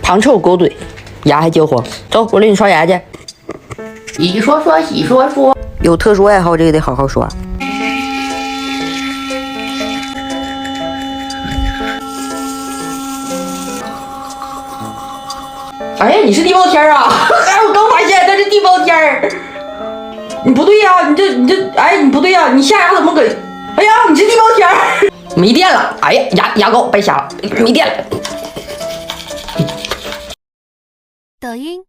胖丑狗嘴，牙还结黄。走，我领你刷牙去。一说说，细说说，有特殊爱好，这个得好好刷。哎，你是地包天啊！哎，我刚发现他是地包天儿。你不对呀、你哎，你不对呀、你下牙怎么搁？哎呀，你是地包天儿。没电了，哎呀，牙膏白瞎了，没电了。抖音。